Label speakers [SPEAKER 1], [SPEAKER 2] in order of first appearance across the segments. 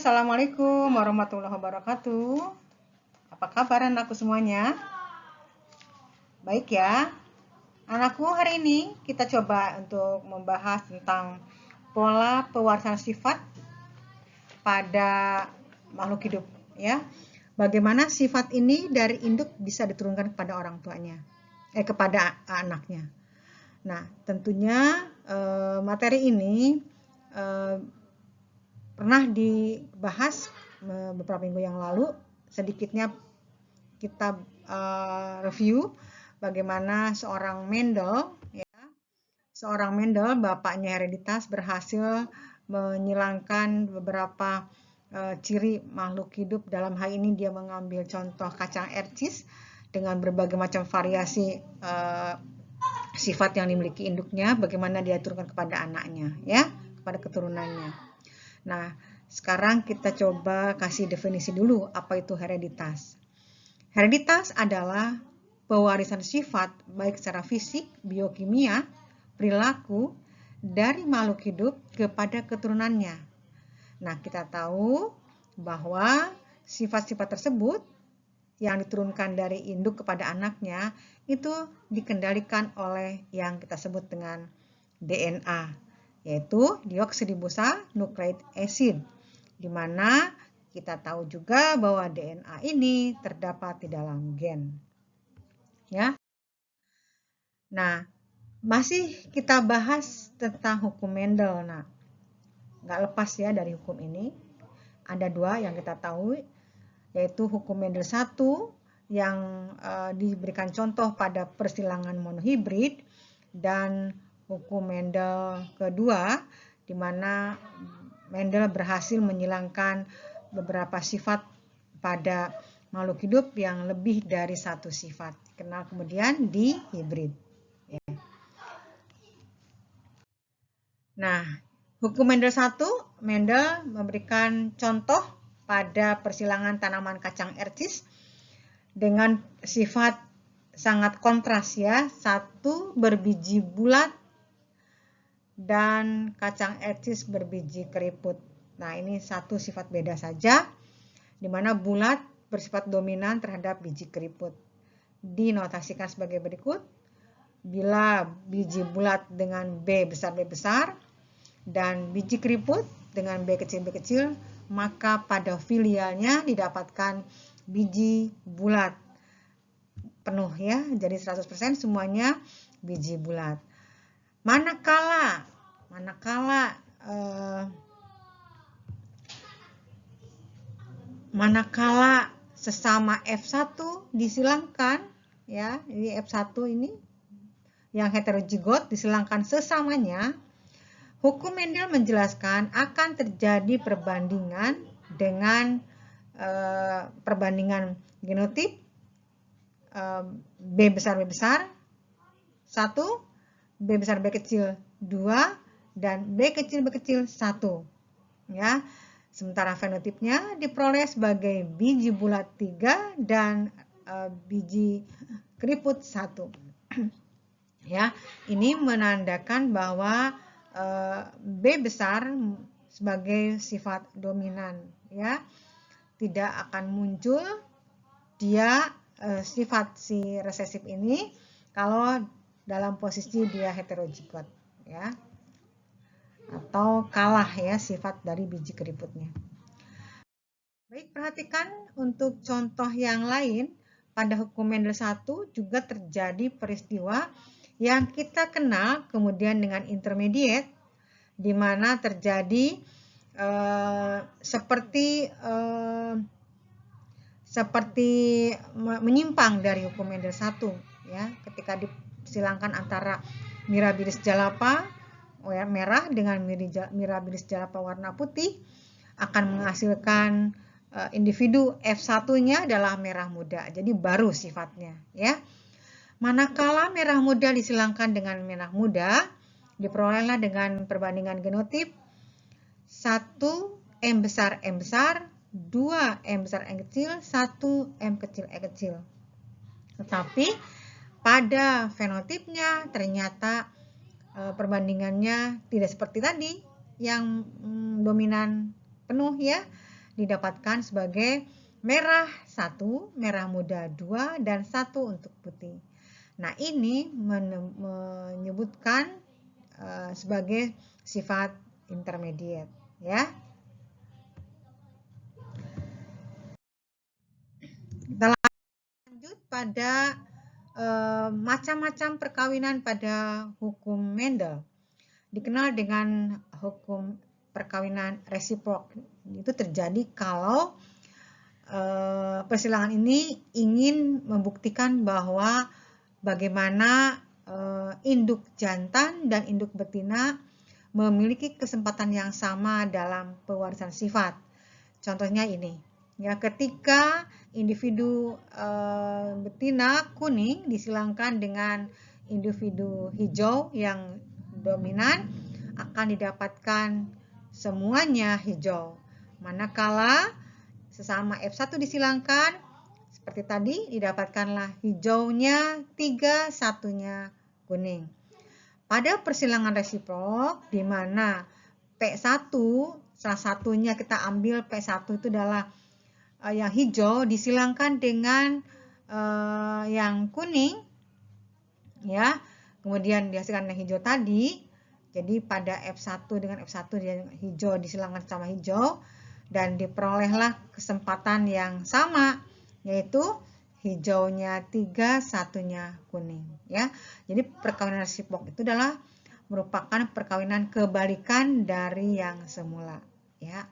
[SPEAKER 1] Assalamualaikum warahmatullahi wabarakatuh. Apa kabar anakku semuanya? Baik ya. Anakku, hari ini kita coba untuk membahas tentang pola pewarisan sifat pada makhluk hidup ya. Bagaimana sifat ini dari induk bisa diturunkan kepada orang tuanya, kepada anaknya. Nah, tentunya materi ini pernah dibahas beberapa minggu yang lalu. Sedikitnya kita review bagaimana seorang Mendel, bapaknya hereditas, berhasil menyilangkan beberapa ciri makhluk hidup. Dalam hal ini dia mengambil contoh kacang ercis dengan berbagai macam variasi sifat yang dimiliki induknya, bagaimana dia turunkan kepada anaknya, ya, kepada keturunannya. Nah, sekarang kita coba kasih definisi dulu apa itu hereditas. Hereditas adalah pewarisan sifat baik secara fisik, biokimia, perilaku dari makhluk hidup kepada keturunannya. Nah, kita tahu bahwa sifat-sifat tersebut yang diturunkan dari induk kepada anaknya itu dikendalikan oleh yang kita sebut dengan DNA, yaitu deoksiribonucleic acid, di mana kita tahu juga bahwa DNA ini terdapat di dalam gen. Ya. Nah, masih kita bahas tentang hukum Mendel. Nah, nggak lepas ya dari hukum ini. Ada dua yang kita tahu, yaitu hukum Mendel 1 yang diberikan contoh pada persilangan monohibrid, dan hukum Mendel kedua di mana Mendel berhasil menyilangkan beberapa sifat pada makhluk hidup yang lebih dari satu sifat, kenal kemudian di hibrid. Ya. Nah, hukum Mendel 1, Mendel memberikan contoh pada persilangan tanaman kacang ercis dengan sifat sangat kontras ya, satu berbiji bulat dan kacang ercis berbiji keriput. Nah, ini satu sifat beda saja, di mana bulat bersifat dominan terhadap biji keriput. Dinotasikan sebagai berikut: bila biji bulat dengan B besar B besar dan biji keriput dengan B kecil, maka pada filialnya didapatkan biji bulat penuh ya, jadi 100% semuanya biji bulat. Manakala sesama F1 disilangkan ya, jadi F1 ini yang heterozigot disilangkan sesamanya, hukum Mendel menjelaskan akan terjadi perbandingan dengan perbandingan genotip B besar B besar 1, B besar B kecil 2, dan B kecil B kecil 1 ya. Sementara fenotipnya diperoleh sebagai biji bulat 3 dan biji keriput 1 ya. Ini menandakan bahwa B besar sebagai sifat dominan ya, tidak akan muncul dia sifat si resesif ini kalau dalam posisi dia heterozigot ya, atau kalah ya sifat dari biji keriputnya. Baik, perhatikan untuk contoh yang lain. Pada hukum Mendel 1 juga terjadi peristiwa yang kita kenal kemudian dengan intermediate, di mana terjadi seperti menyimpang dari hukum Mendel 1 ya, ketika disilangkan antara Mirabilis jalapa merah dengan Mirabilis jalapa warna putih, akan menghasilkan individu F1-nya adalah merah muda, jadi baru sifatnya ya. Manakala merah muda disilangkan dengan merah muda, diperolehlah dengan perbandingan genotip 1 M besar M besar, 2 M besar M kecil, 1 M kecil E kecil. Tetapi pada fenotipnya ternyata perbandingannya tidak seperti tadi yang dominan penuh ya. didapatkan sebagai merah 1, merah muda 2, dan 1 untuk putih. Nah, ini menyebutkan sebagai sifat intermediate, ya. Kita lanjut pada macam-macam perkawinan pada hukum Mendel. Dikenal dengan hukum perkawinan resiprok. Itu terjadi kalau persilangan ini ingin membuktikan bahwa bagaimana induk jantan dan induk betina memiliki kesempatan yang sama dalam pewarisan sifat. Contohnya ini, ya, ketika individu betina kuning disilangkan dengan individu hijau yang dominan, akan didapatkan semuanya hijau. Manakala sesama F1 disilangkan, seperti tadi, didapatkanlah hijaunya 3, satunya kuning. Pada persilangan resiprok, di mana P1, salah satunya kita ambil P1 itu adalah yang hijau, disilangkan dengan yang kuning, ya, kemudian dihasilkan yang hijau tadi. Jadi pada F1 dengan F1 yang hijau disilangkan sama hijau, dan diperolehlah kesempatan yang sama, yaitu hijaunya 3, satunya kuning, ya. Jadi perkawinan resiprok itu adalah merupakan perkawinan kebalikan dari yang semula, ya.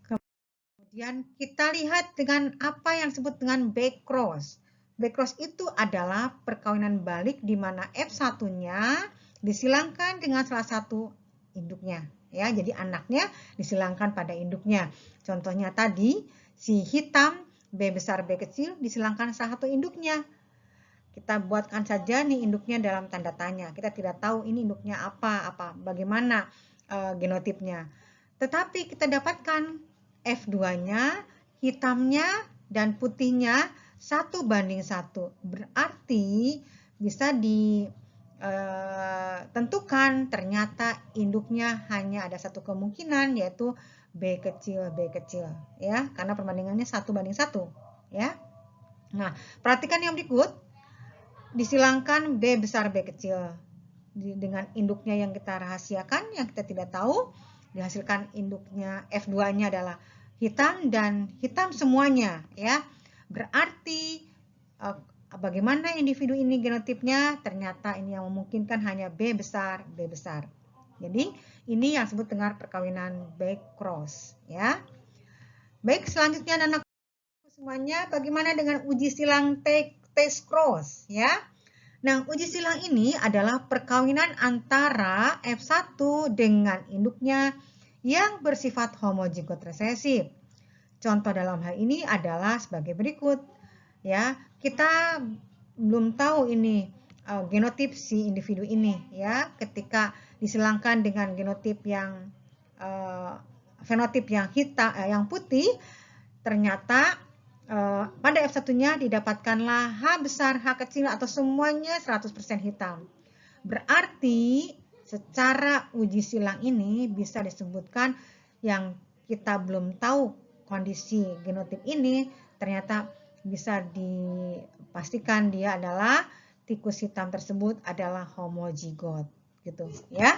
[SPEAKER 1] Kemudian kita lihat dengan apa yang disebut dengan backcross. Backcross itu adalah perkawinan balik di mana F1-nya disilangkan dengan salah satu induknya, ya. Jadi anaknya disilangkan pada induknya. Contohnya tadi si hitam B besar B kecil disilangkan salah satu induknya. Kita buatkan saja nih induknya dalam tanda tanya. Kita tidak tahu ini induknya apa, bagaimana genotipnya. Tetapi kita dapatkan F2-nya, hitamnya dan putihnya 1:1. Berarti bisa ditentukan ternyata induknya hanya ada satu kemungkinan, yaitu B kecil, ya, karena perbandingannya 1:1, ya. Nah, perhatikan yang berikut, disilangkan B besar B kecil dengan induknya yang kita rahasiakan, yang kita tidak tahu, dihasilkan induknya F2-nya adalah hitam dan hitam semuanya, ya. Berarti bagaimana individu ini genotipnya? Ternyata ini yang memungkinkan hanya B besar, B besar. Jadi ini yang disebut dengan perkawinan backcross, ya. Baik, selanjutnya anak semuanya, bagaimana dengan uji silang test cross, ya? Nah, uji silang ini adalah perkawinan antara F1 dengan induknya yang bersifat homozigot resesif. Contoh dalam hal ini adalah sebagai berikut, ya. Kita belum tahu ini genotip si individu ini, ya. Ketika disilangkan dengan genotip yang fenotip yang hitam, yang putih, ternyata pada F1-nya didapatkanlah H besar, H kecil atau semuanya 100% hitam. Berarti secara uji silang ini bisa disebutkan yang kita belum tahu kondisi genotip ini, ternyata bisa dipastikan dia adalah tikus hitam tersebut adalah homozigot, gitu, ya.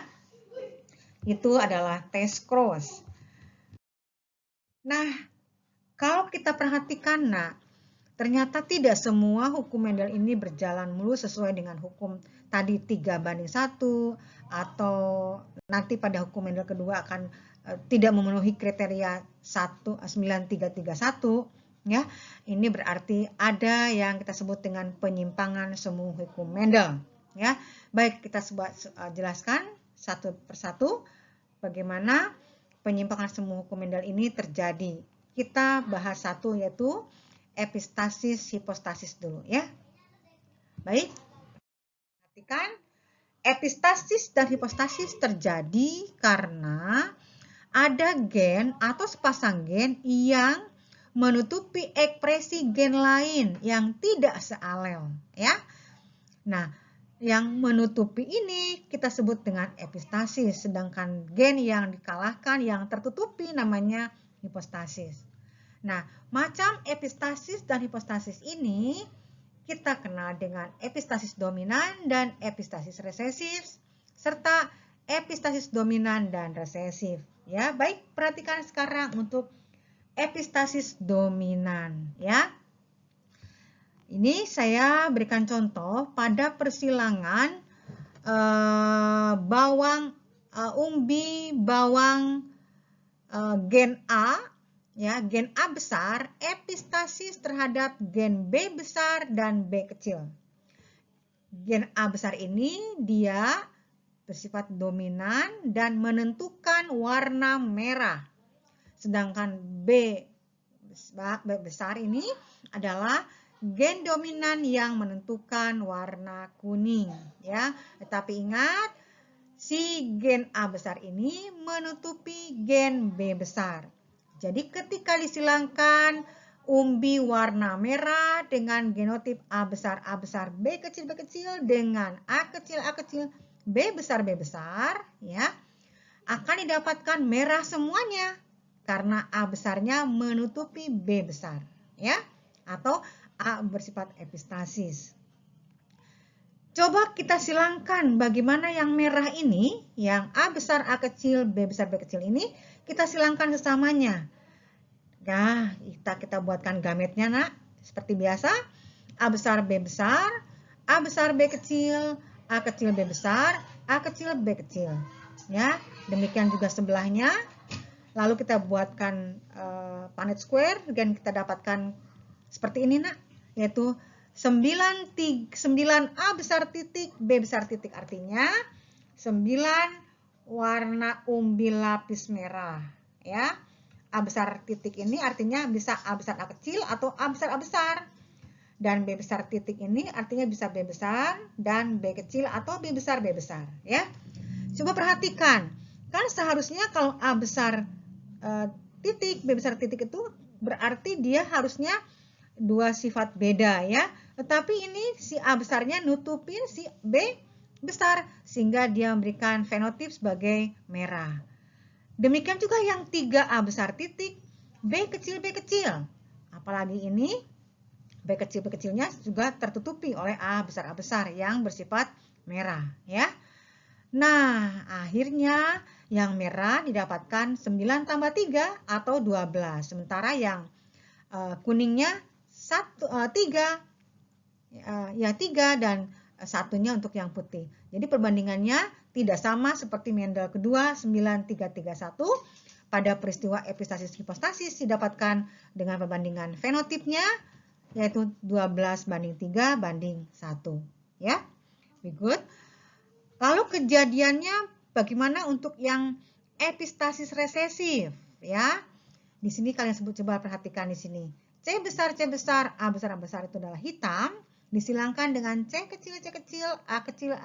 [SPEAKER 1] Itu adalah test cross. Nah, kalau kita perhatikan, ternyata tidak semua hukum Mendel ini berjalan mulus sesuai dengan hukum tadi 3:1, atau nanti pada hukum Mendel kedua akan tidak memenuhi kriteria 9331, ya. Ini berarti ada yang kita sebut dengan penyimpangan semu hukum Mendel, ya. Baik, kita jelaskan satu persatu bagaimana penyimpangan semu hukum Mendel ini terjadi. Kita bahas satu, yaitu epistasis hipostasis dulu, ya. Baik, perhatikan, epistasis dan hipostasis terjadi karena ada gen atau sepasang gen yang menutupi ekspresi gen lain yang tidak sealel, ya. Nah, yang menutupi ini kita sebut dengan epistasis, sedangkan gen yang dikalahkan, yang tertutupi namanya hipostasis. Nah, macam epistasis dan hipostasis ini kita kenal dengan epistasis dominan dan epistasis resesif, serta epistasis dominan dan resesif. Ya, baik, perhatikan sekarang untuk epistasis dominan, ya. Ini saya berikan contoh pada persilangan umbi bawang gen A, ya, gen A besar epistasis terhadap gen B besar dan B kecil. Gen A besar ini dia bersifat dominan dan menentukan warna merah. Sedangkan B besar ini adalah gen dominan yang menentukan warna kuning, ya. Tetapi ingat, si gen A besar ini menutupi gen B besar. Jadi ketika disilangkan umbi warna merah dengan genotip A besar, B kecil dengan A kecil, B besar, ya, akan didapatkan merah semuanya karena A besarnya menutupi B besar, ya, atau A bersifat epistasis. Coba kita silangkan bagaimana yang merah ini, yang A besar, A kecil, B besar, B kecil ini, kita silangkan sesamanya. Nah, kita buatkan gametnya, nak. Seperti biasa, A besar, B besar, A besar, B kecil, A kecil, B besar, A kecil, B kecil. Ya, demikian juga sebelahnya. Lalu kita buatkan Punnett square dan kita dapatkan seperti ini, nak, yaitu 9A besar titik, B besar titik, artinya 9 warna umbi lapis merah, ya. A besar titik ini artinya bisa A besar A kecil atau A besar A besar. Dan B besar titik ini artinya bisa B besar dan B kecil atau B besar B besar, ya. Coba perhatikan, kan seharusnya kalau A besar titik, B besar titik itu berarti dia harusnya dua sifat beda, ya. Tetapi ini si A besarnya nutupin si B besar sehingga dia memberikan fenotip sebagai merah. Demikian juga yang 3A besar titik, B kecil, apalagi ini B kecilnya juga tertutupi oleh A besar yang bersifat merah, ya. Nah, akhirnya yang merah didapatkan 9 tambah 3 atau 12. Sementara yang kuningnya 3, ya 3 dan satunya untuk yang putih. Jadi perbandingannya tidak sama seperti Mendel kedua 9331. Pada peristiwa epistasis hipostasis didapatkan dengan perbandingan fenotipnya yaitu 12 banding 3 banding 1, ya. Very good. Lalu kejadiannya bagaimana untuk yang epistasis resesif, ya? Di sini kalian coba perhatikan di sini. C besar, A besar itu adalah hitam, disilangkan dengan C kecil, A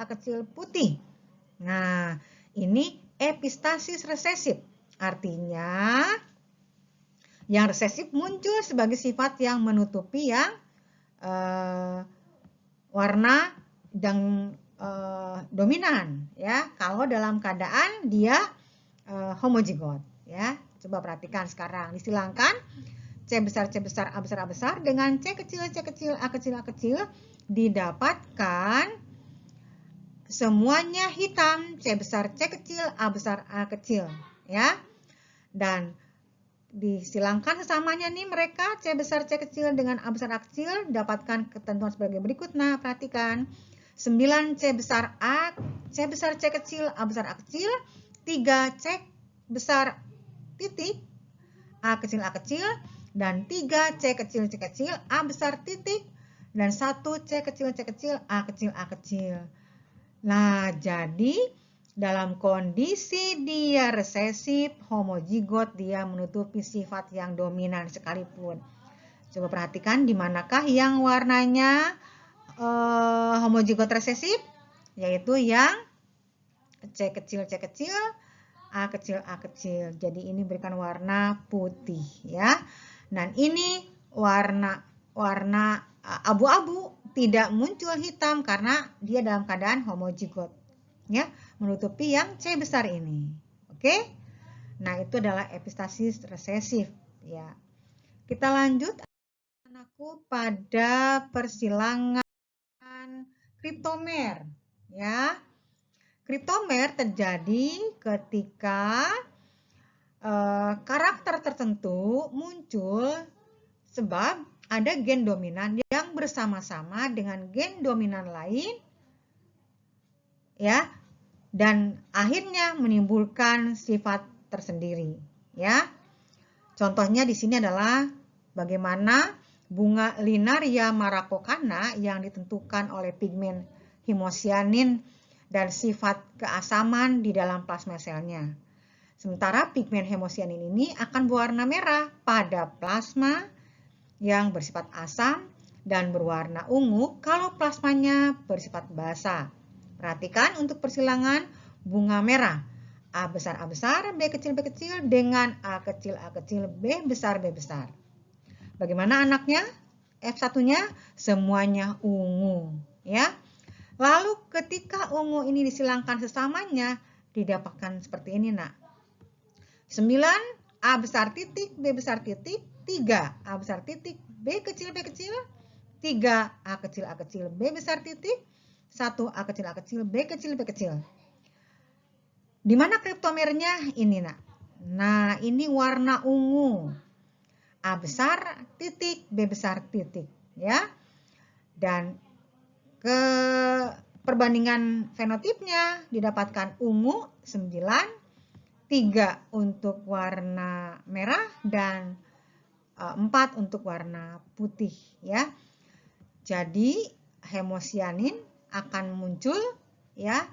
[SPEAKER 1] kecil putih. Nah, ini epistasis resesif. Artinya, yang resesif muncul sebagai sifat yang menutupi yang warna dan dominan, ya. Kalau dalam keadaan dia homozigot, ya. Coba perhatikan sekarang, disilangkan C besar, A besar dengan C kecil, A kecil didapatkan semuanya hitam, C besar, C kecil, A besar, A kecil, ya. Dan disilangkan sesamanya nih mereka C besar, C kecil dengan A besar, A kecil, dapatkan ketentuan sebagai berikut. Nah, perhatikan. 9 C besar, C kecil, A besar, A kecil, 3 C besar titik, A kecil, dan 3 C kecil, A besar titik, dan 1 C kecil, A kecil. Nah, jadi dalam kondisi dia resesif, homozigot, dia menutupi sifat yang dominan sekalipun. Coba perhatikan di manakah yang warnanya homozigot resesif, yaitu yang C kecil, A kecil. Jadi ini berikan warna putih, ya. Dan ini warna abu-abu, tidak muncul hitam karena dia dalam keadaan homozigot, ya, menutupi yang C besar ini. Oke. Nah, itu adalah epistasis resesif ya. Kita lanjut anakku pada persilangan kriptomer ya. Kriptomer terjadi ketika karakter tertentu muncul sebab ada gen dominan yang bersama-sama dengan gen dominan lain ya, dan akhirnya menimbulkan sifat tersendiri ya. Contohnya di sini adalah bagaimana bunga Linaria maracocana yang ditentukan oleh pigmen hemosianin dan sifat keasaman di dalam plasma selnya. Sementara pigmen hemosianin ini akan berwarna merah pada plasma yang bersifat asam dan berwarna ungu kalau plasmanya bersifat basa. Perhatikan untuk persilangan bunga merah. A besar B kecil dengan A kecil B besar. Bagaimana anaknya? F1-nya semuanya ungu ya. Lalu ketika ungu ini disilangkan sesamanya didapatkan seperti ini nak. 9 A besar titik B besar titik 3 A besar titik B kecil 3 A kecil B besar titik 1 A kecil B kecil. Di mana kriptomernya? Ini nak. Nah, ini warna ungu. A besar titik B besar titik ya. Dan ke perbandingan fenotipnya didapatkan ungu 9, 3 untuk warna merah dan 4 untuk warna putih ya. Jadi hemosianin akan muncul ya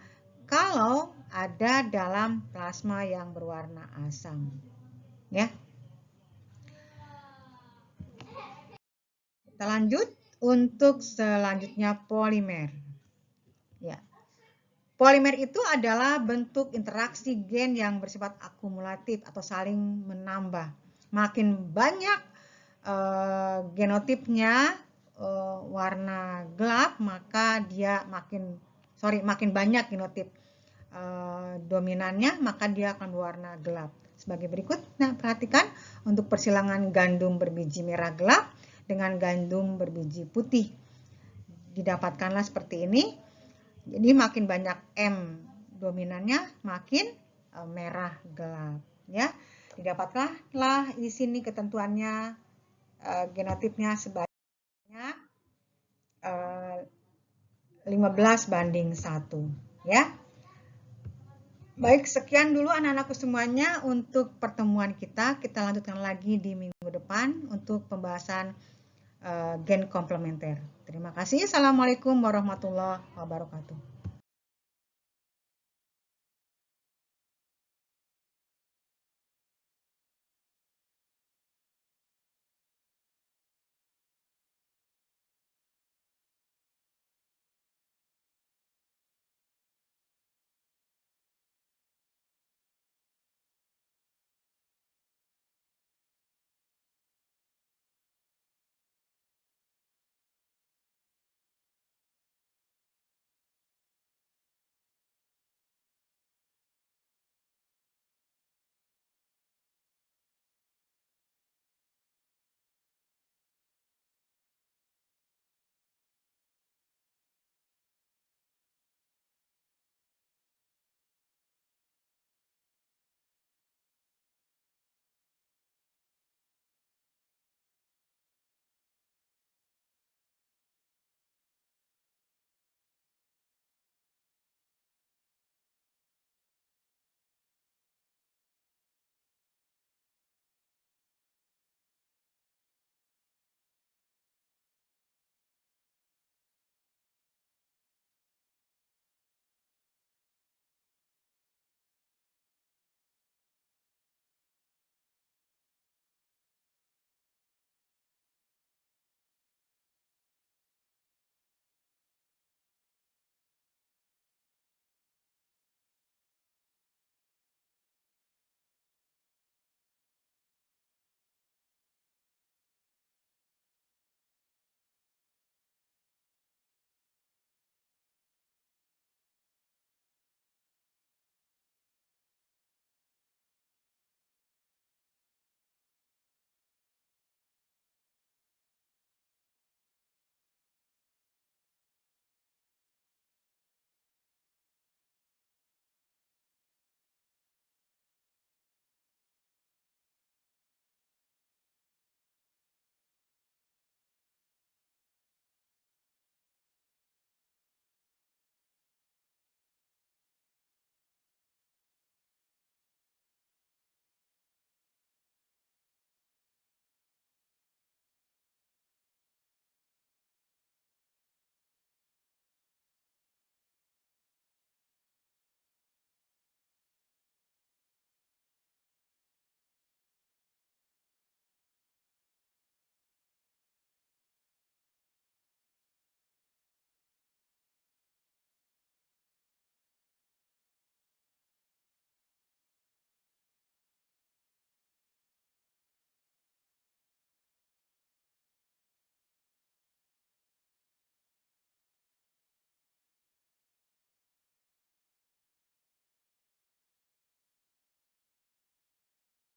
[SPEAKER 1] kalau ada dalam plasma yang berwarna asam ya. Kita lanjut untuk selanjutnya polimer ya. Polimer itu adalah bentuk interaksi gen yang bersifat akumulatif atau saling menambah. Makin banyak genotipnya warna gelap, maka dia makin banyak genotip dominannya, maka dia akan berwarna gelap. Sebagai berikut, nah perhatikan untuk persilangan gandum berbiji merah gelap dengan gandum berbiji putih. Didapatkanlah seperti ini. Jadi makin banyak M dominannya, makin merah gelap ya. Didapatkanlah di sini ketentuannya genotipnya sebanyak 15:1 ya. Baik, sekian dulu anak-anakku semuanya untuk pertemuan kita. Kita lanjutkan lagi di minggu depan untuk pembahasan gen komplementer. Terima kasih. Assalamualaikum warahmatullahi wabarakatuh.